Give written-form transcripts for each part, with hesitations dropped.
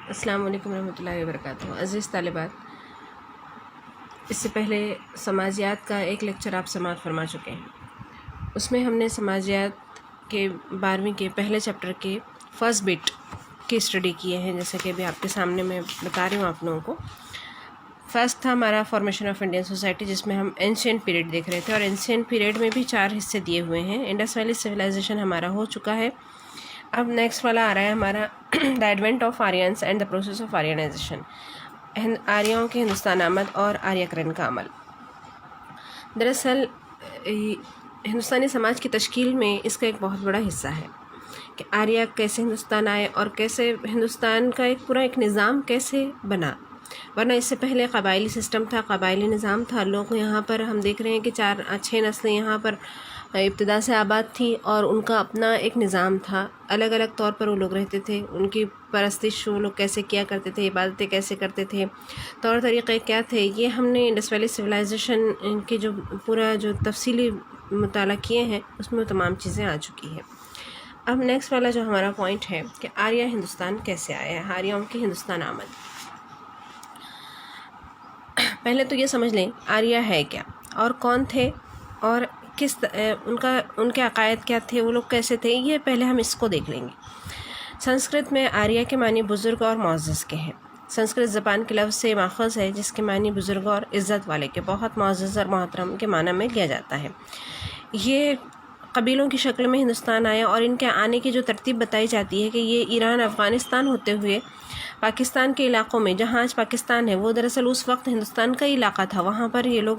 السلام علیکم ورحمۃ اللہ وبرکاتہ۔ عزیز طالبات، اس سے پہلے سماجیات کا ایک لیکچر آپ سماعت فرما چکے ہیں۔ اس میں ہم نے سماجیات کے 12ویں کے پہلے چیپٹر کے فرسٹ بٹ کی اسٹڈی کیے ہیں، جیسے کہ ابھی آپ کے سامنے میں بتا رہی ہوں آپ لوگوں کو۔ فرسٹ تھا ہمارا فارمیشن آف انڈین سوسائٹی، جس میں ہم اینشینٹ پیریڈ دیکھ رہے تھے، اور اینشینٹ پیریڈ میں بھی 4 حصے دیے ہوئے ہیں۔ انڈس ویلی سویلائزیشن ہمارا ہو چکا ہے۔ اب نیکسٹ والا آ رہا ہے ہمارا the advent of Aryans and the process of Aryanisation, آریاؤں کے ہندوستان آمد اور آریاکرن کا عمل۔ دراصل ہندوستانی سماج کی تشکیل میں اس کا ایک بہت بڑا حصہ ہے کہ آریہ کیسے ہندوستان آئے اور کیسے ہندوستان کا ایک پورا ایک نظام کیسے بنا، ورنہ اس سے پہلے قبائلی سسٹم تھا، قبائلی نظام تھا۔ لوگ یہاں پر ہم دیکھ رہے ہیں کہ 4-6 نسلیں یہاں پر ابتدا سے آباد تھی، اور ان کا اپنا ایک نظام تھا، الگ الگ طور پر وہ لوگ رہتے تھے۔ ان کی پرستش وہ لوگ کیسے کیا کرتے تھے، عبادتیں کیسے کرتے تھے، طور طریقے کیا تھے، یہ ہم نے انڈس ویلی سویلائزیشن ان کے جو پورا جو تفصیلی مطالعہ کیے ہیں اس میں تمام چیزیں آ چکی ہیں۔ اب نیکسٹ والا جو ہمارا پوائنٹ ہے کہ آریہ ہندوستان کیسے آیا ہے، آریاؤں کی ہندوستان آمد۔ پہلے تو یہ سمجھ لیں آریہ ہے کیا اور کون تھے، اور ان کے عقائد کیا تھے، وہ لوگ کیسے تھے، یہ پہلے ہم اس کو دیکھ لیں گے۔ سنسکرت میں آریہ کے معنی بزرگ اور معزز کے ہیں۔ سنسکرت زبان کے لفظ سے ماخوذ ہے، جس کے معنی بزرگ اور عزت والے کے، بہت معزز اور محترم کے معنی میں لیا جاتا ہے۔ یہ قبیلوں کی شکل میں ہندوستان آئے، اور ان کے آنے کی جو ترتیب بتائی جاتی ہے کہ یہ ایران، افغانستان ہوتے ہوئے پاکستان کے علاقوں میں، جہاں آج پاکستان ہے وہ دراصل اس وقت ہندوستان کا علاقہ تھا، وہاں پر یہ لوگ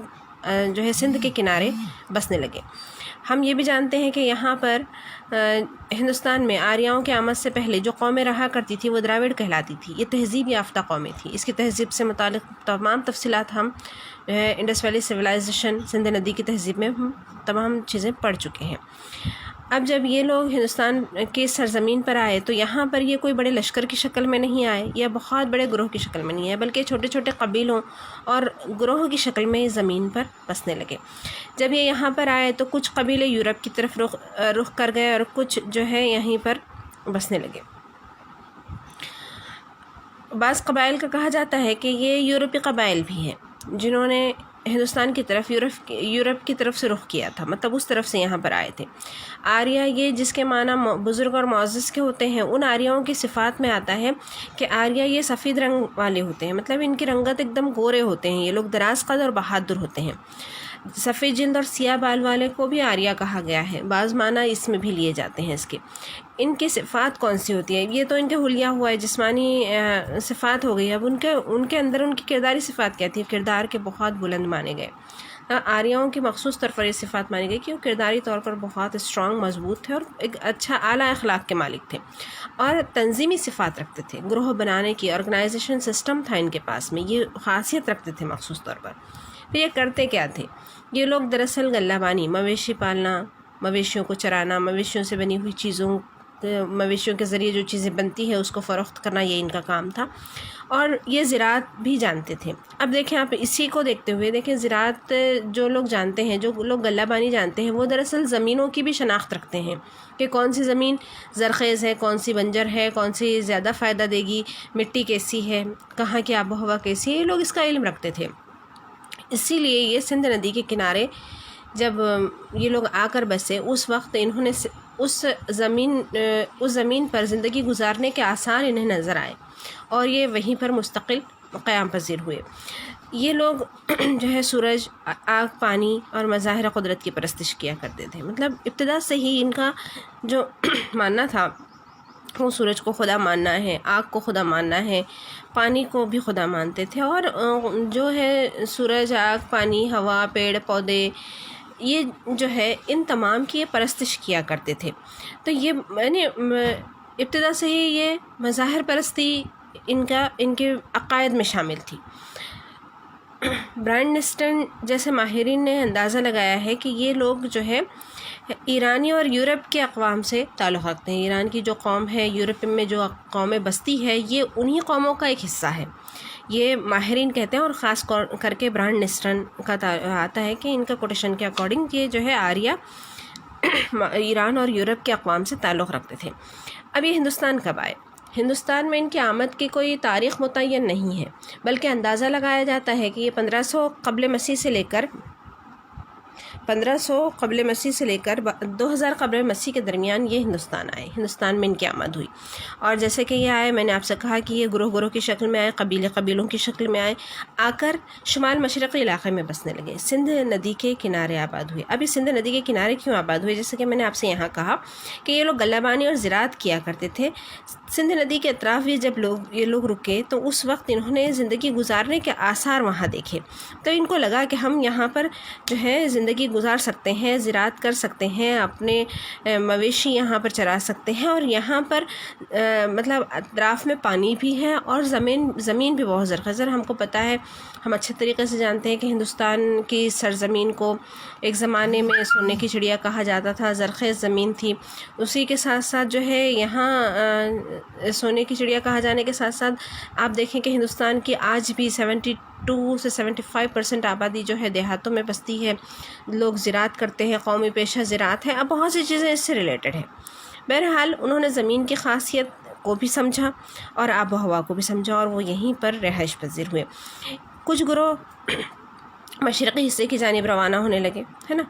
جو ہے سندھ کے کنارے بسنے لگے۔ ہم یہ بھی جانتے ہیں کہ یہاں پر ہندوستان میں آریاؤں کے آمد سے پہلے جو قومیں رہا کرتی تھی وہ دراوڑ کہلاتی تھی۔ یہ تہذیب یافتہ قومیں تھیں۔ اس کی تہذیب سے متعلق تمام تفصیلات ہم انڈس ویلی سویلائزیشن، سندھ ندی کی تہذیب میں ہم تمام چیزیں پڑھ چکے ہیں۔ اب جب یہ لوگ ہندوستان کے سرزمین پر آئے تو یہاں پر یہ کوئی بڑے لشکر کی شکل میں نہیں آئے یا بہت بڑے گروہ کی شکل میں نہیں آئے، بلکہ چھوٹے چھوٹے قبیلوں اور گروہ کی شکل میں زمین پر بسنے لگے۔ جب یہ یہاں پر آئے تو کچھ قبیلے یورپ کی طرف رخ کر گئے، اور کچھ جو ہے یہیں پر بسنے لگے۔ بعض قبائل کا کہا جاتا ہے کہ یہ یورپی قبائل بھی ہیں، جنہوں نے ہندوستان کی طرف یورپ کی طرف سے رخ کیا تھا، مطلب اس طرف سے یہاں پر آئے تھے۔ آریہ یہ جس کے معنی بزرگ اور معزز کے ہوتے ہیں، ان آریاؤں کی صفات میں آتا ہے کہ آریہ یہ سفید رنگ والے ہوتے ہیں، مطلب ان کی رنگت ایک دم گورے ہوتے ہیں، یہ لوگ دراز قد اور بہادر ہوتے ہیں۔ سفید جلد اور سیاہ بال والے کو بھی آریہ کہا گیا ہے، بعض معنی اس میں بھی لیے جاتے ہیں اس کے۔ ان کی صفات کون سی ہوتی ہے؟ یہ تو ان کے حلیہ ہوا ہے، جسمانی صفات ہو گئی۔ اب ان کے اندر ان کی کرداری صفات کیا تھی؟ کردار کے بہت بلند مانے گئے۔ آریاؤں کی مخصوص طور پر یہ صفات مانی گئی کہ وہ کرداری طور پر بہت اسٹرانگ، مضبوط تھے، اور ایک اچھا اعلیٰ اخلاق کے مالک تھے، اور تنظیمی صفات رکھتے تھے۔ گروہ بنانے کی آرگنائزیشن سسٹم تھا ان کے پاس میں، یہ خاصیت رکھتے تھے مخصوص طور پر۔ تو یہ کرتے کیا تھے؟ یہ لوگ دراصل غلہ بانی، مویشی پالنا، مویشیوں کو چرانا، مویشیوں سے بنی ہوئی چیزوں، مویشیوں کے ذریعے جو چیزیں بنتی ہے اس کو فروخت کرنا، یہ ان کا کام تھا، اور یہ زراعت بھی جانتے تھے۔ اب دیکھیں آپ اسی کو دیکھتے ہوئے دیکھیں، زراعت جو لوگ جانتے ہیں، جو لوگ غلہ بانی جانتے ہیں، وہ دراصل زمینوں کی بھی شناخت رکھتے ہیں کہ کون سی زمین زرخیز ہے، کون سی بنجر ہے، کون سی زیادہ فائدہ دے گی، مٹی کیسی ہے، کہاں کی آب و ہوا کیسی ہے، یہ لوگ اس کا علم رکھتے تھے۔ اسی لیے یہ سندھ ندی کے کنارے جب یہ لوگ آ کر بسے، اس وقت انہوں نے اس زمین پر زندگی گزارنے کے آثار انہیں نظر آئے، اور یہ وہیں پر مستقل قیام پذیر ہوئے۔ یہ لوگ جو ہے سورج، آگ، پانی اور مظاہر قدرت کی پرستش کیا کرتے تھے۔ مطلب ابتدا سے ہی ان کا جو ماننا تھا وہ سورج کو خدا ماننا ہے، آگ کو خدا ماننا ہے، پانی کو بھی خدا مانتے تھے، اور جو ہے سورج، آگ، پانی، ہوا، پیڑ پودے، یہ جو ہے ان تمام کی پرستش کیا کرتے تھے۔ تو یہ یعنی ابتدا سے ہی یہ مظاہر پرستی ان کے عقائد میں شامل تھی۔ برائن نسٹن جیسے ماہرین نے اندازہ لگایا ہے کہ یہ لوگ جو ہے ایرانی اور یورپ کے اقوام سے تعلق رکھتے ہیں۔ ایران کی جو قوم ہے، یورپ میں جو قومیں بستی ہے، یہ انہی قوموں کا ایک حصہ ہے، یہ ماہرین کہتے ہیں، اور خاص کر کے برائن نسٹن کا آتا ہے کہ ان کا کوٹیشن کے اکارڈنگ یہ جو ہے آریہ ایران اور یورپ کے اقوام سے تعلق رکھتے تھے۔ اب یہ ہندوستان کب آئے؟ ہندوستان میں ان کی آمد کی کوئی تاریخ متعین نہیں ہے، بلکہ اندازہ لگایا جاتا ہے کہ یہ 1500 قبل مسیح سے لے کر 2000 قبل مسیح کے درمیان یہ ہندوستان میں ان کی آمد ہوئی۔ اور جیسے کہ یہ آئے، میں نے آپ سے کہا کہ یہ گروہ کی شکل میں آئے، قبیلوں کی شکل میں آئے، آ کر شمال مشرقی علاقے میں بسنے لگے، سندھ ندی کے کنارے آباد ہوئے۔ اب یہ سندھ ندی کے کنارے کیوں آباد ہوئے؟ جیسے کہ میں نے آپ سے یہاں کہا کہ یہ لوگ غلہ بانی اور زراعت کیا کرتے تھے۔ سندھ ندی کے اطراف بھی جب یہ لوگ رکے تو اس وقت انہوں نے زندگی گزارنے کے آثار وہاں دیکھے، تو ان کو لگا کہ ہم یہاں پر جو ہے زندگی گزار سکتے ہیں، زراعت کر سکتے ہیں، اپنے مویشی یہاں پر چرا سکتے ہیں، اور یہاں پر مطلب اطراف میں پانی بھی ہے اور زمین بھی بہت زرخیز ہے۔ ہم کو پتہ ہے، ہم اچھے طریقے سے جانتے ہیں کہ ہندوستان کی سرزمین کو ایک زمانے میں سونے کی چڑیا کہا جاتا تھا، زرخیز زمین تھی۔ اسی کے ساتھ ساتھ جو ہے یہاں سونے کی چڑیا کہا جانے کے ساتھ ساتھ آپ دیکھیں کہ ہندوستان کی آج بھی 72 سے 75% آبادی جو ہے دیہاتوں میں بستی ہے، لوگ زراعت کرتے ہیں، قومی پیشہ زراعت ہے۔ اب بہت سی چیزیں اس سے ریلیٹڈ ہیں۔ بہرحال انہوں نے زمین کی خاصیت کو بھی سمجھا اور آب و ہوا کو بھی سمجھا، اور وہ یہیں پر رہائش پذیر ہوئے۔ کچھ گروہ مشرقی حصے کی جانب روانہ ہونے لگے، ہے نا،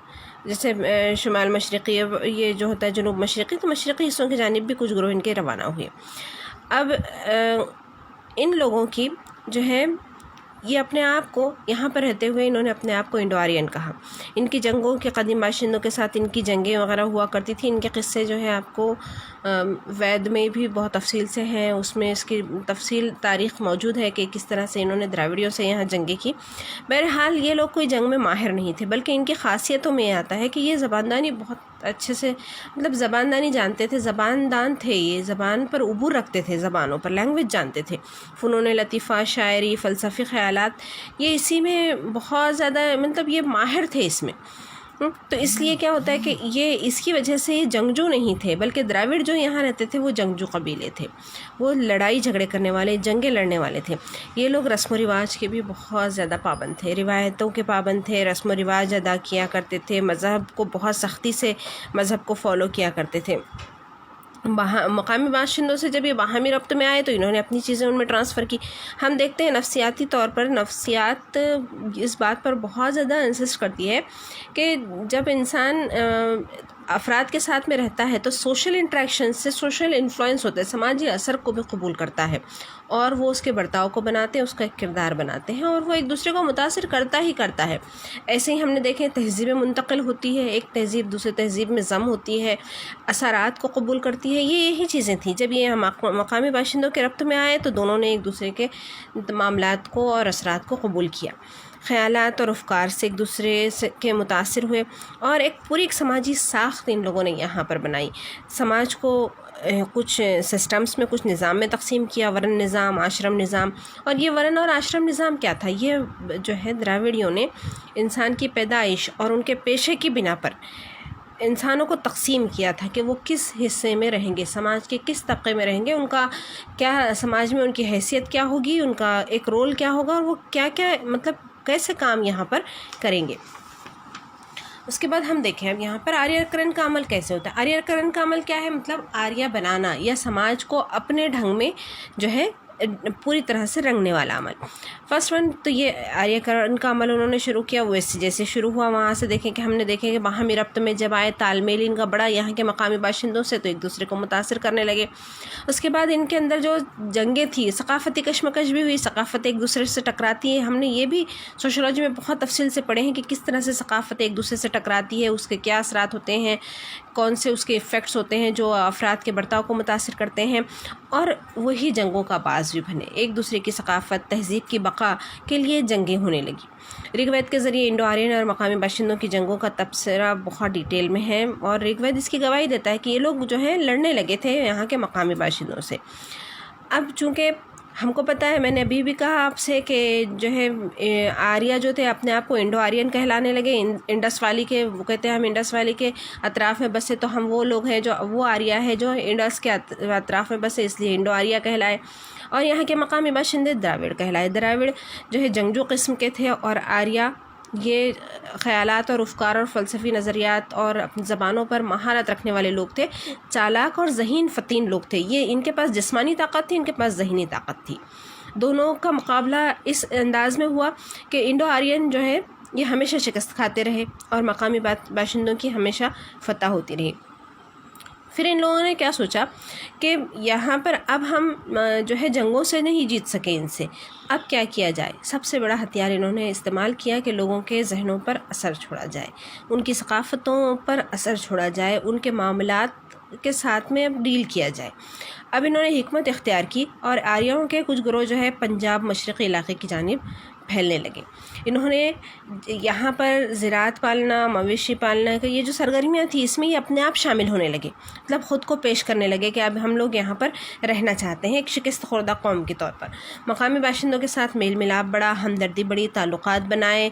جیسے شمال مشرقی، یہ جو ہوتا ہے جنوب مشرقی، تو مشرقی حصوں کی جانب بھی کچھ گروہ ان کے روانہ ہوئے۔ اب ان لوگوں کی جو ہے یہ اپنے آپ کو یہاں پر رہتے ہوئے انہوں نے اپنے آپ کو انڈو آرین کہا۔ ان کی جنگوں کے قدیم باشندوں کے ساتھ ان کی جنگیں وغیرہ ہوا کرتی تھی۔ ان کے قصے جو ہے آپ کو وید میں بھی بہت تفصیل سے ہیں، اس میں اس کی تفصیل تاریخ موجود ہے کہ کس طرح سے انہوں نے دراوڑیوں سے یہاں جنگیں کی۔ بہرحال یہ لوگ کوئی جنگ میں ماہر نہیں تھے، بلکہ ان کی خاصیتوں میں یہ آتا ہے کہ یہ زباندانی بہت اچھے سے، مطلب زباندانی جانتے تھے، زباندان تھے، یہ زبان پر عبور رکھتے تھے، زبانوں پر لینگویج جانتے تھے، فنون لطیفہ، شاعری، فلسفی خیالات، یہ اسی میں بہت زیادہ مطلب یہ ماہر تھے اس میں۔ تو اس لیے کیا ہوتا ہے کہ یہ اس کی وجہ سے یہ جنگجو نہیں تھے، بلکہ دراوڑ جو یہاں رہتے تھے وہ جنگجو قبیلے تھے، وہ لڑائی جھگڑے کرنے والے، جنگیں لڑنے والے تھے۔ یہ لوگ رسم و رواج کے بھی بہت زیادہ پابند تھے، روایتوں کے پابند تھے، رسم و رواج ادا کیا کرتے تھے، مذہب کو بہت سختی سے مذہب کو فالو کیا کرتے تھے۔ مقامی باشندوں سے جب یہ باہمی ربط میں آئے تو انہوں نے اپنی چیزیں ان میں ٹرانسفر کی۔ ہم دیکھتے ہیں نفسیاتی طور پر، نفسیات اس بات پر بہت زیادہ انسسٹ کرتی ہے کہ جب انسان افراد کے ساتھ میں رہتا ہے تو سوشل انٹریکشن سے سوشل انفلوئنس ہوتا ہے، سماجی اثر کو بھی قبول کرتا ہے، اور وہ اس کے برتاؤ کو بناتے ہیں، اس کا ایک کردار بناتے ہیں، اور وہ ایک دوسرے کو متاثر کرتا ہے۔ ایسے ہی ہم نے دیکھیں تہذیبیں منتقل ہوتی ہے، ایک تہذیب دوسرے تہذیب میں ضم ہوتی ہے، اثرات کو قبول کرتی ہے، یہی چیزیں تھیں۔ جب یہ مقامی باشندوں کے ربط میں آئے تو دونوں نے ایک دوسرے کے معاملات کو اور اثرات کو قبول کیا، خیالات اور افکار سے ایک دوسرے کے متاثر ہوئے، اور ایک پوری سماجی ساخت ان لوگوں نے یہاں پر بنائی۔ سماج کو کچھ سسٹمز میں، کچھ نظام میں تقسیم کیا، ورن نظام، آشرم نظام۔ اور یہ ورن اور آشرم نظام کیا تھا؟ یہ جو ہے دراوڑیوں نے انسان کی پیدائش اور ان کے پیشے کی بنا پر انسانوں کو تقسیم کیا تھا کہ وہ کس حصے میں رہیں گے، سماج کے کس طبقے میں رہیں گے، ان کا کیا سماج میں ان کی حیثیت کیا ہوگی، ان کا ایک رول کیا ہوگا، اور وہ کیا مطلب کیسے کام یہاں پر کریں گے۔ اس کے بعد ہم دیکھیں اب یہاں پر آریہ کرن کا عمل کیسے ہوتا ہے۔ آریہ کرن کا عمل کیا ہے؟ مطلب آریہ بنانا یا سماج کو اپنے ڈھنگ میں جو ہے پوری طرح سے رنگنے والا عمل۔ فرسٹ ون تو یہ آریہ کرن کا عمل انہوں نے شروع کیا، وہ جیسے شروع ہوا وہاں سے دیکھیں کہ ہم نے دیکھیں کہ باہمی ربط میں جب آئے، تال میل ان کا بڑا یہاں کے مقامی باشندوں سے، تو ایک دوسرے کو متاثر کرنے لگے۔ اس کے بعد ان کے اندر جو جنگیں تھیں، ثقافتی کشمکش بھی ہوئی، ثقافت ایک دوسرے سے ٹکراتی ہے۔ ہم نے یہ بھی سوشولوجی میں بہت تفصیل سے پڑھے ہیں کہ کس طرح سے ثقافت ایک دوسرے سے ٹکراتی ہے، اس کے کیا اثرات ہوتے ہیں، کون سے اس کے ایفیکٹس ہوتے ہیں جو افراد کے برتاؤ کو متاثر کرتے ہیں، اور وہی جنگوں کا باعث بھی بنے۔ ایک دوسرے کی ثقافت، تہذیب کی بقا کے لیے جنگیں ہونے لگی۔ رگ وید کے ذریعے انڈو آرین اور مقامی باشندوں کی جنگوں کا تبصرہ بہت ڈیٹیل میں ہے، اور رگ وید اس کی گواہی دیتا ہے کہ یہ لوگ جو ہے لڑنے لگے تھے یہاں کے مقامی باشندوں سے۔ اب چونکہ ہم کو پتہ ہے، میں نے ابھی بھی کہا آپ سے کہ جو ہے آریہ جو تھے اپنے آپ کو انڈو آرین کہلانے لگے، انڈس والی کے، وہ کہتے ہیں ہم انڈس والی کے اطراف میں بسے تو ہم وہ لوگ ہیں جو وہ آریہ ہے جو انڈس کے اطراف میں بسے، اس لیے انڈو آریہ کہلائے، اور یہاں کے مقامی باشندے دراوڑ کہلائے۔ دراوڑ جو ہے جنگجو قسم کے تھے، اور آریہ یہ خیالات اور افکار اور فلسفی نظریات اور اپنی زبانوں پر مہارت رکھنے والے لوگ تھے، چالاک اور ذہین فتین لوگ تھے. یہ ان کے پاس جسمانی طاقت تھی، ان کے پاس ذہنی طاقت تھی. دونوں کا مقابلہ اس انداز میں ہوا کہ انڈو آرین جو ہے یہ ہمیشہ شکست کھاتے رہے اور مقامی باشندوں کی ہمیشہ فتح ہوتی رہی. پھر ان لوگوں نے کیا سوچا کہ یہاں پر اب ہم جو ہے جنگوں سے نہیں جیت سکے ان سے، اب کیا کیا جائے. سب سے بڑا ہتھیار انہوں نے استعمال کیا کہ لوگوں کے ذہنوں پر اثر چھوڑا جائے، ان کی ثقافتوں پر اثر چھوڑا جائے، ان کے معاملات کے ساتھ میں اب ڈیل کیا جائے. اب انہوں نے حکمت اختیار کی اور آریاؤں کے کچھ گروہ جو ہے پنجاب مشرقی علاقے کی جانب پھیلنے لگے. انہوں نے یہاں پر زراعت پالنا، مویشی پالنا کا یہ جو سرگرمیاں تھیں اس میں یہ اپنے آپ شامل ہونے لگے، مطلب خود کو پیش کرنے لگے کہ اب ہم لوگ یہاں پر رہنا چاہتے ہیں ایک شکست خوردہ قوم کے طور پر. مقامی باشندوں کے ساتھ میل ملاپ بڑھا، ہمدردی بڑھی، تعلقات بنائے.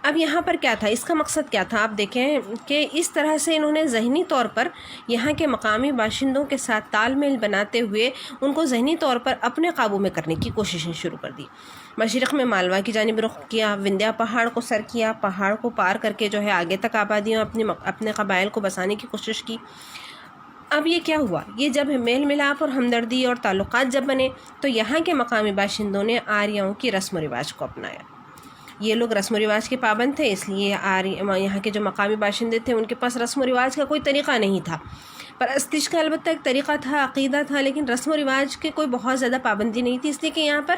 اب یہاں پر کیا تھا، اس کا مقصد کیا تھا، آپ دیکھیں کہ اس طرح سے انہوں نے ذہنی طور پر یہاں کے مقامی باشندوں کے ساتھ تال میل بناتے ہوئے ان کو ذہنی طور پر اپنے قابو میں کرنے کی کوششیں شروع کر دی. مشرق میں مالوا کی جانب رخ کیا، وندھیا پہاڑ کو سر کیا، پہاڑ کو پار کر کے جو ہے آگے تک آبادیوں اپنے قبائل کو بسانے کی کوشش کی. اب یہ کیا ہوا، یہ جب میل ملاپ اور ہمدردی اور تعلقات جب بنے تو یہاں کے مقامی باشندوں نے آریاؤں کی رسم و رواج کو اپنایا. یہ لوگ رسم و رواج کے پابند تھے، اس لیے یہاں کے جو مقامی باشندے تھے ان کے پاس رسم و رواج کا کوئی طریقہ نہیں تھا. پرستش کا البتہ ایک طریقہ تھا، عقیدہ تھا، لیکن رسم و رواج کی کوئی بہت زیادہ پابندی نہیں تھی، اس لیے کہ یہاں پر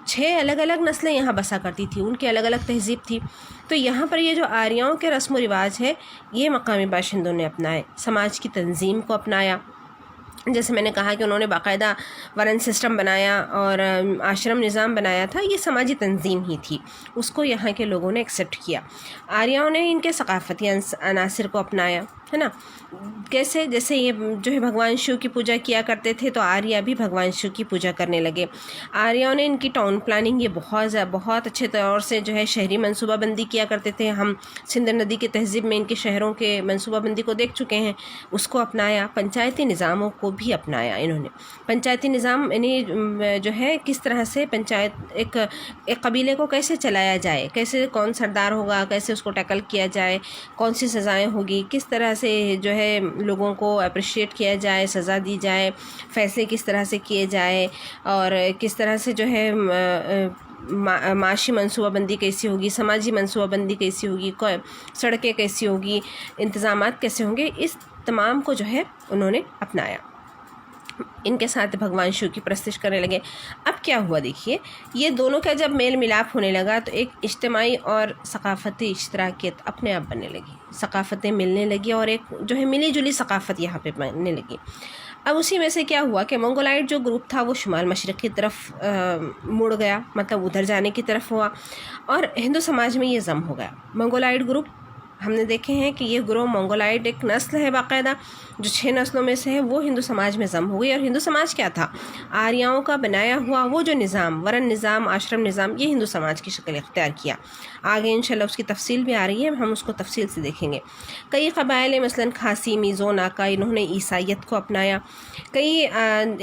6 الگ الگ نسلیں یہاں بسا کرتی تھیں، ان کی الگ الگ تہذیب تھی. تو یہاں پر یہ جو آریاؤں کے رسم و رواج ہے یہ مقامی باشندوں نے اپنائے. سماج کی تنظیم کو اپنایا، جیسے میں نے کہا کہ انہوں نے باقاعدہ ورن سسٹم بنایا اور آشرم نظام بنایا تھا، یہ سماجی تنظیم ہی تھی، اس کو یہاں کے لوگوں نے ایکسیپٹ کیا. آریاؤں نے ان کے ثقافتی عناصر کو اپنایا، ہے نا. کیسے، جیسے یہ جو ہے بھگوان شیو کی پوجا کیا کرتے تھے تو آریہ بھی بھگوان شیو کی پوجا کرنے لگے. آریاؤں نے ان کی ٹاؤن پلاننگ یہ بہت اچھے طور سے جو ہے شہری منصوبہ بندی کیا کرتے تھے. ہم سندھ ندی کی تہذیب میں ان کے شہروں کے منصوبہ بندی کو دیکھ چکے ہیں، اس کو اپنایا. پنچایتی نظاموں کو بھی اپنایا انہوں نے. پنچایتی نظام یعنی جو ہے کس طرح سے پنچایت ایک قبیلے کو کیسے چلایا جائے، کیسے کون سردار ہوگا، کیسے اس کو ٹیکل کیا جائے، کون سی سزائیں ہوگی، کس طرح سے جو ہے لوگوں کو اپریشیٹ کیا جائے، سزا دی جائے، فیصلے کس طرح سے کیے جائے، اور کس طرح سے جو ہے معاشی منصوبہ بندی کیسی ہوگی، سماجی منصوبہ بندی کیسی ہوگی، سڑکیں کیسی ہوگی، انتظامات کیسے ہوں گے، اس تمام کو جو ہے انہوں نے اپنایا. ان کے ساتھ بھگوان شیو کی پرستش کرنے لگے. اب کیا ہوا دیکھیے، یہ دونوں کا جب میل ملاپ ہونے لگا تو ایک اجتماعی اور ثقافتی اشتراکیت اپنے آپ بننے لگی، ثقافتیں ملنے لگی اور ایک جو ہے ملی جلی ثقافت یہاں پہ بننے لگی. اب اسی میں سے کیا ہوا کہ منگولائٹ جو گروپ تھا وہ شمال مشرق کی طرف مڑ گیا، مطلب ادھر جانے کی طرف ہوا، اور ہندو سماج میں یہ ضم ہو گیا. منگولائٹ گروپ ہم نے دیکھے ہیں کہ یہ گروہ منگولائٹ ایک نسل ہے باقاعدہ جو 6 نسلوں میں سے ہے، وہ ہندو سماج میں ضم ہو گئی. اور ہندو سماج کیا تھا، آریاؤں کا بنایا ہوا وہ جو نظام، ورن نظام، آشرم نظام، یہ ہندو سماج کی شکل اختیار کیا. آگے انشاءاللہ اس کی تفصیل بھی آ رہی ہے، ہم اس کو تفصیل سے دیکھیں گے. کئی قبائل مثلاً کھاسی، میزو، ناکا، انہوں نے عیسائیت کو اپنایا. کئی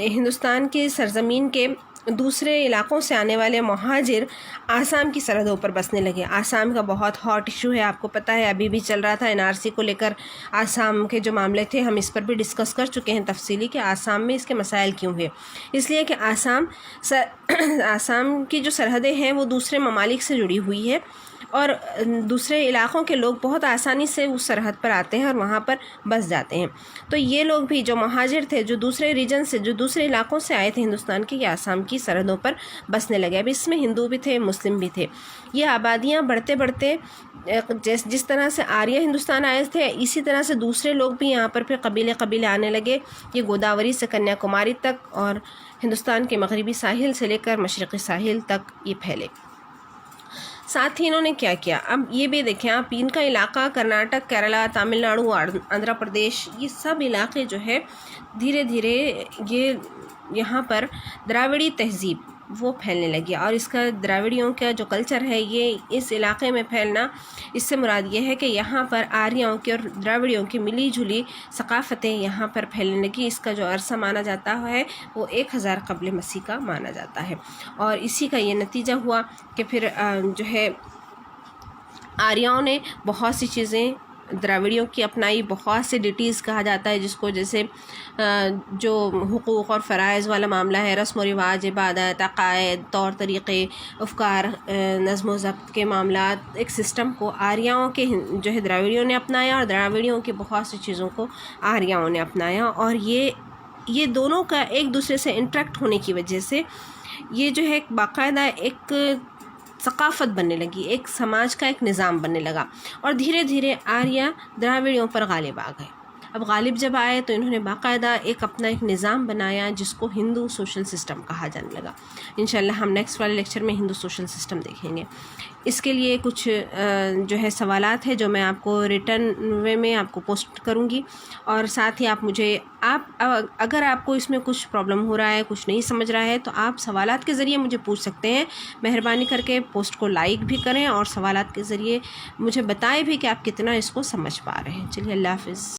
ہندوستان کی سرزمین کے دوسرے علاقوں سے آنے والے مہاجر آسام کی سرحدوں پر بسنے لگے. آسام کا بہت ہاٹ ایشو ہے، آپ کو پتہ ہے، ابھی بھی چل رہا تھا NRC کو لے کر. آسام کے جو معاملے تھے ہم اس پر بھی ڈسکس کر چکے ہیں تفصیلی کہ آسام میں اس کے مسائل کیوں ہیں. اس لیے کہ آسام کی جو سرحدیں ہیں وہ دوسرے ممالک سے جڑی ہوئی ہے اور دوسرے علاقوں کے لوگ بہت آسانی سے اس سرحد پر آتے ہیں اور وہاں پر بس جاتے ہیں. تو یہ لوگ بھی جو مہاجر تھے، جو دوسرے ریجن سے، جو دوسرے علاقوں سے آئے تھے ہندوستان کے، یہ آسام کی سرحدوں پر بسنے لگے. اب اس میں ہندو بھی تھے، مسلم بھی تھے. یہ آبادیاں بڑھتے بڑھتے جس طرح سے آریہ ہندوستان آئے تھے اسی طرح سے دوسرے لوگ بھی یہاں پر پھر قبیلے آنے لگے. یہ گوداوری سے کنیا کماری تک اور ہندوستان کے مغربی ساحل سے لے کر مشرقی ساحل تک یہ پھیلے. ساتھ ہی انہوں نے کیا کیا، اب یہ بھی دیکھیں آپ، ان کا علاقہ کرناٹک، کیرلا، تامل ناڈو، آندھرا پردیش، یہ سب علاقے جو ہے دھیرے دھیرے یہ یہاں پر دراوڑی تہذیب وہ پھیلنے لگی. اور اس کا دراوڑیوں کا جو کلچر ہے یہ اس علاقے میں پھیلنا، اس سے مراد یہ ہے کہ یہاں پر آریاؤں کی اور دراوڑیوں کی ملی جلی ثقافتیں یہاں پر پھیلنے لگی. اس کا جو عرصہ مانا جاتا ہے وہ 1000 قبل مسیح کا مانا جاتا ہے. اور اسی کا یہ نتیجہ ہوا کہ پھر جو ہے آریاؤں نے بہت سی چیزیں دراوڑیوں کی اپنائی، بہت سے ڈیٹیز کہا جاتا ہے جس کو، جیسے جو حقوق اور فرائض والا معاملہ ہے، رسم و رواج، عبادت، عقائد، طور طریقے، افکار، نظم و ضبط کے معاملات، ایک سسٹم کو آریاؤں کے جو ہے دراوڑیوں نے اپنایا، اور دراوڑیوں کی بہت سی چیزوں کو آریاؤں نے اپنایا، اور یہ دونوں کا ایک دوسرے سے انٹریکٹ ہونے کی وجہ سے یہ جو ہے باقاعدہ ایک ثقافت بننے لگی، ایک سماج کا ایک نظام بننے لگا، اور دھیرے دھیرے آریہ دراوڑیوں پر غالب آ گئے۔ اب غالب جب آئے تو انہوں نے باقاعدہ اپنا ایک نظام بنایا جس کو ہندو سوشل سسٹم کہا جانے لگا۔ انشاءاللہ ہم نیکسٹ والے لیکچر میں ہندو سوشل سسٹم دیکھیں گے۔ اس کے لیے کچھ جو ہے سوالات ہیں جو میں آپ کو ریٹن وے میں آپ کو پوسٹ کروں گی، اور ساتھ ہی آپ مجھے اگر آپ کو اس میں کچھ پرابلم ہو رہا ہے، کچھ نہیں سمجھ رہا ہے، تو آپ سوالات کے ذریعے مجھے پوچھ سکتے ہیں۔ مہربانی کر کے پوسٹ کو لائک بھی کریں، اور سوالات کے ذریعے مجھے بتائیں بھی کہ آپ کتنا اس کو سمجھ پا رہے ہیں۔ چلیے، اللہ حافظ۔